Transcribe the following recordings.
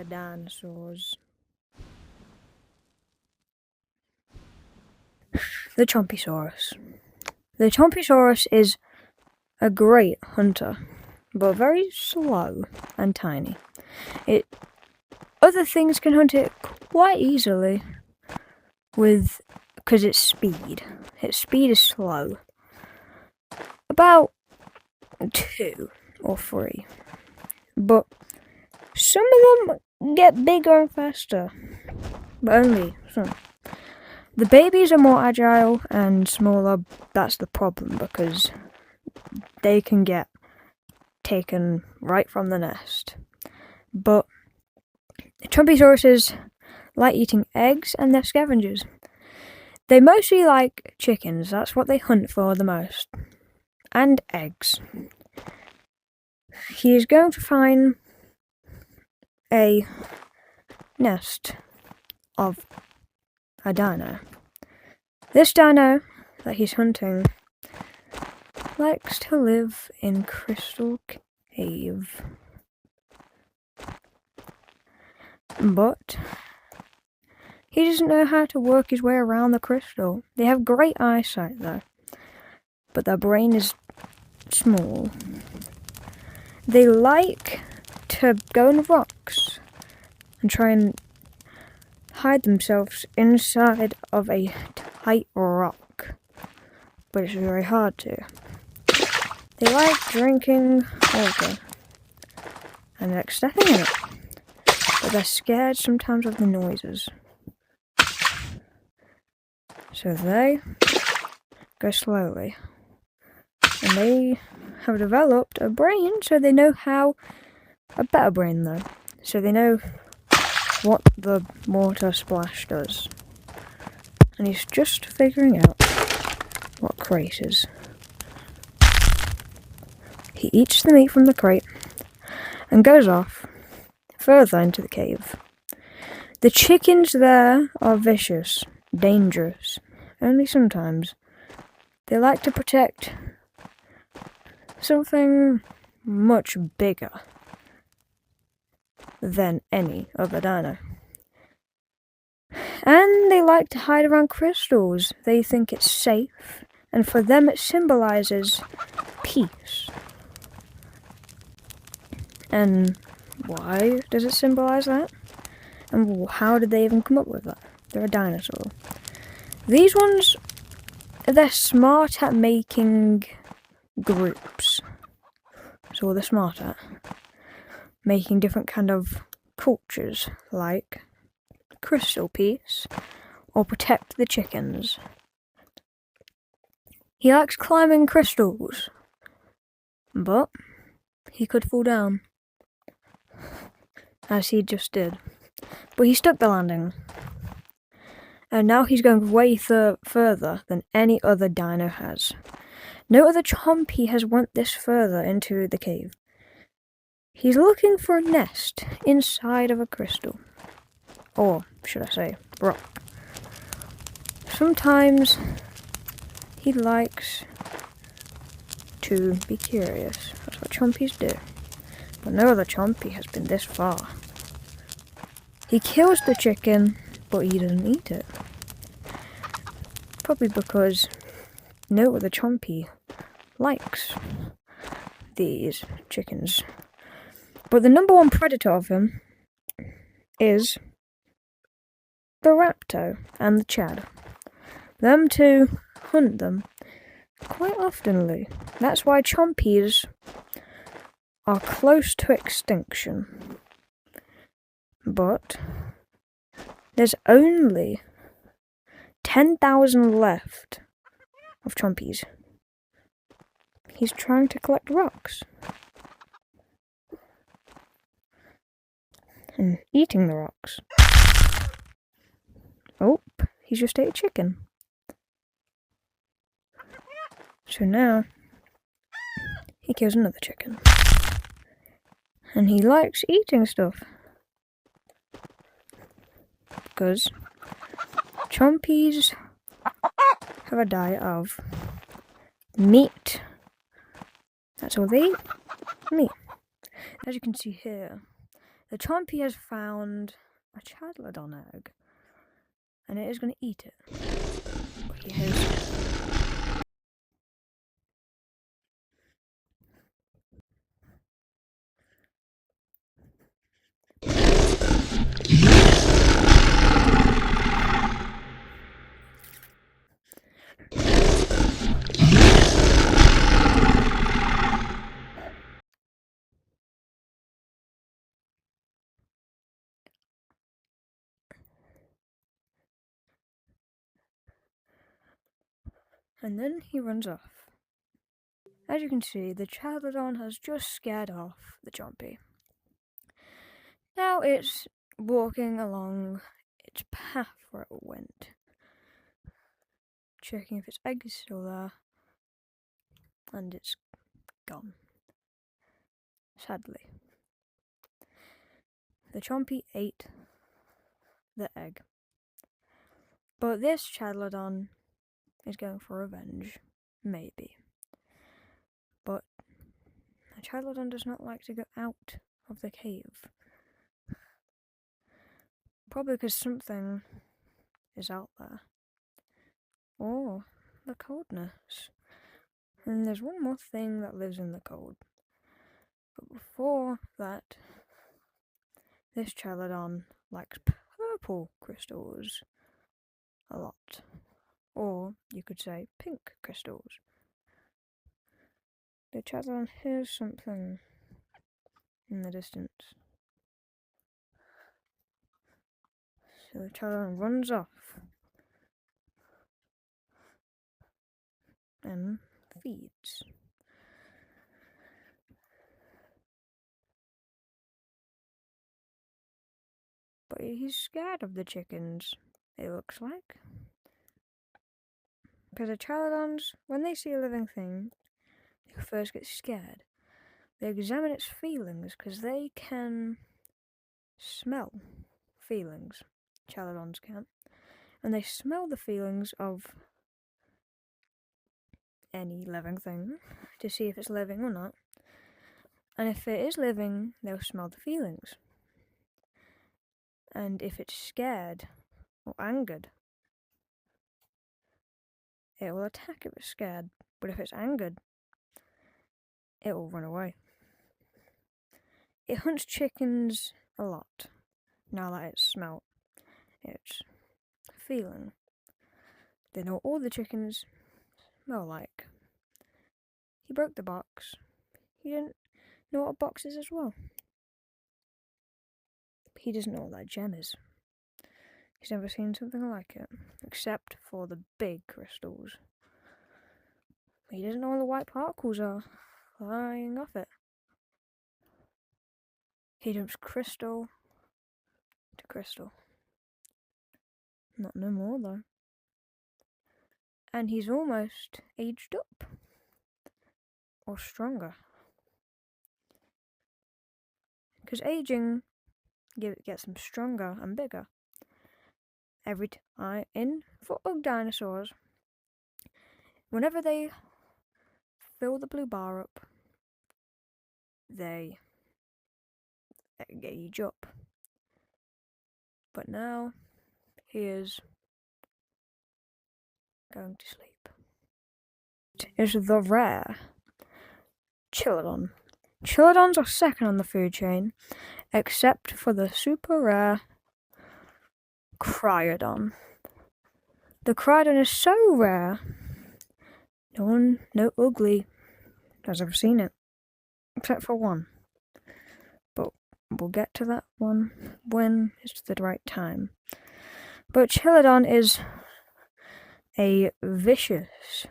the dinosaurs. The Chompisaurus. The Chompisaurus is a great hunter, but very slow and tiny. Other things can hunt it quite easily because its speed. Its speed is slow. About 2 or 3. But some of them get bigger and faster. But only some. The babies are more agile and smaller. That's the problem, because they can get taken right from the nest. But Chompysauruses like eating eggs, and they're scavengers. They mostly like chickens. That's what they hunt for the most. And eggs. He is going to find a nest of a dino. This dino that he's hunting likes to live in Crystal Cave. But he doesn't know how to work his way around the crystal. They have great eyesight though, but their brain is small. They like to go in rocks and try and hide themselves inside of a tight rock, but it's very hard to. They like drinking water and like stepping in it, but they're scared sometimes of the noises. So they go slowly, and they have developed a brain, so they know a better brain though, so they know what the water splash does. And he's just figuring out what crate is. He eats the meat from the crate and goes off further into the cave. The chickens there are vicious, dangerous, only sometimes. They like to protect something much bigger than any other dino. And they like to hide around crystals. They think it's safe, and for them it symbolizes peace. And why does it symbolize that? And how did they even come up with that? They're a dinosaur. These ones, they're smart at making groups. So what they're smart at? Making different kind of cultures, like crystal piece, or protect the chickens. He likes climbing crystals, but he could fall down, as he just did. But he stuck the landing, and now he's going way further than any other dino has. No other chompy has went this further into the cave. He's looking for a nest inside of a crystal. Or, should I say, rock. Sometimes he likes to be curious. That's what chompies do. But no other chompy has been this far. He kills the chicken, but he doesn't eat it. Probably because no other chompy likes these chickens. But the number one predator of him is the raptor and the chad. Them two hunt them quite oftenly. That's why chompies are close to extinction. But there's only 10,000 left of chompies. He's trying to collect rocks and eating the rocks. Oh, he's just ate a chicken. So now he kills another chicken. And he likes eating stuff, because chompies have a diet of meat. That's all they eat, meat. As you can see here, The Chompy has found a Chaddlodon egg, and it is going to eat it. But he has... And then he runs off. As you can see, the Chaddlodon has just scared off the Chompy. Now it's walking along its path where it went, checking if its egg is still there, and it's gone. Sadly. The Chompy ate the egg. But this Chaddlodon is going for revenge. Maybe. But the Chaddlodon does not like to go out of the cave. Probably because something is out there. Or the coldness. And there's one more thing that lives in the cold. But before that, this Chaddlodon likes purple crystals a lot. Or you could say pink crystals. The Chaddlodon hears something in the distance. So the Chaddlodon runs off and feeds. But he's scared of the chickens, it looks like. Because the Chaddlodons, when they see a living thing, they first get scared. They examine its feelings because they can smell feelings. Chaddlodons can. And they smell the feelings of any living thing to see if it's living or not. And if it is living, they'll smell the feelings. And if it's scared or angered, it will attack if it's scared. But if it's angered, it will run away. It hunts chickens a lot, now that it's smelt its feeling. They know all the chickens smell like. He broke the box. He didn't know what a box is as well. He doesn't know what that gem is. He's never seen something like it, except for the big crystals. He doesn't know what the white particles are flying off it. He jumps crystal to crystal. Not no more though. And he's almost aged up. Or stronger. Because aging gets them stronger and bigger. Every time in foot-hug dinosaurs, whenever they fill the blue bar up, they age up. But now he is going to sleep. Is the rare Chilodon. Chilodons are second on the food chain, except for the super rare Cryodon. The Cryodon is so rare, no ugly has ever seen it, except for one. But we'll get to that one when it's the right time. But Chilodon is a vicious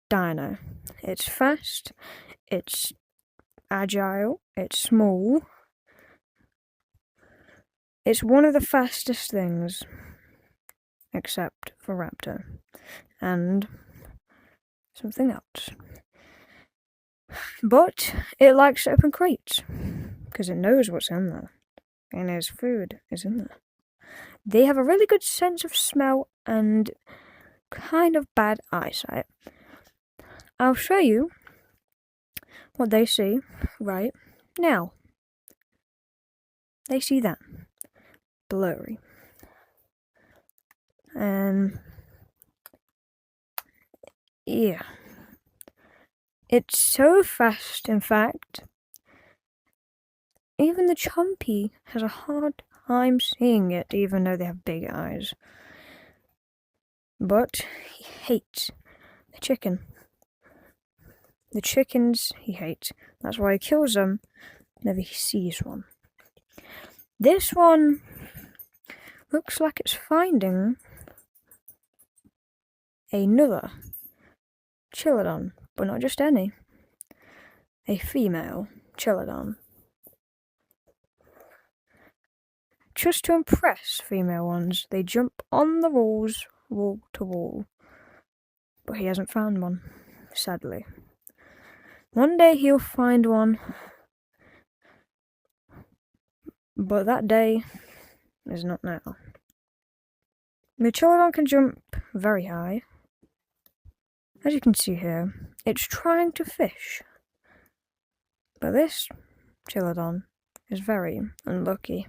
dino. It's fast, it's agile, it's small. It's one of the fastest things, except for Raptor, and something else. But it likes to open crates, because it knows what's in there, and its food is in there. They have a really good sense of smell and kind of bad eyesight. I'll show you what they see right now. they see that. Blurry. And yeah. It's so fast, in fact. Even the Chompy has a hard time seeing it, even though they have big eyes. But he hates the chicken. The chickens he hates. That's why he kills them whenever he sees one. This one looks like it's finding another Chilodon, but not just any. A female Chilodon. Just to impress female ones, they jump on the walls, wall to wall. But he hasn't found one, sadly. One day he'll find one, but that day is not now. The Chilodon can jump very high. As you can see here, it's trying to fish. But this Chilodon is very unlucky.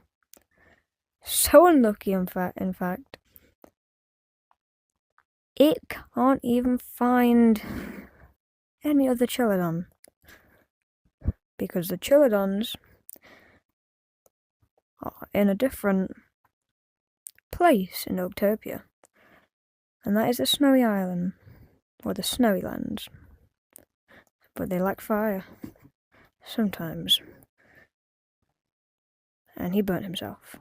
So unlucky, in fact, it can't even find any other Chilodon. Because the Chilodons are in a different place in Octopia. And that is the Snowy Island, or the Snowy Lands. But they like fire. Sometimes. And he burnt himself.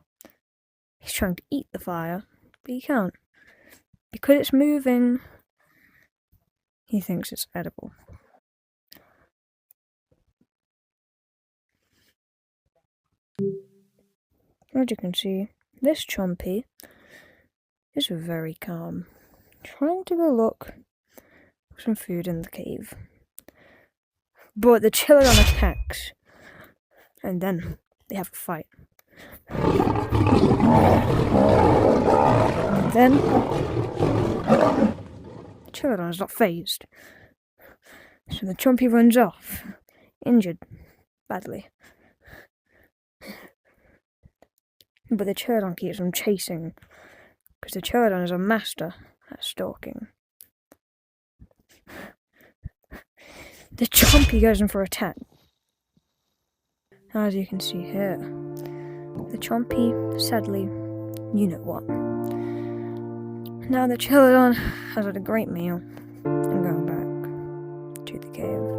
He's trying to eat the fire, but he can't. Because it's moving, he thinks it's edible. As you can see, this Chompy is very calm, trying to go look for some food in the cave. But the Chilodon attacks, and then they have a fight. And then the Chilodon is not phased, so the Chompy runs off, injured badly. But the Chilodon keeps him chasing, because the Chilodon is a master at stalking. The Chompy goes in for attack. As you can see here, the Chompy, sadly, you know what. Now the Chilodon has had a great meal and going back to the cave.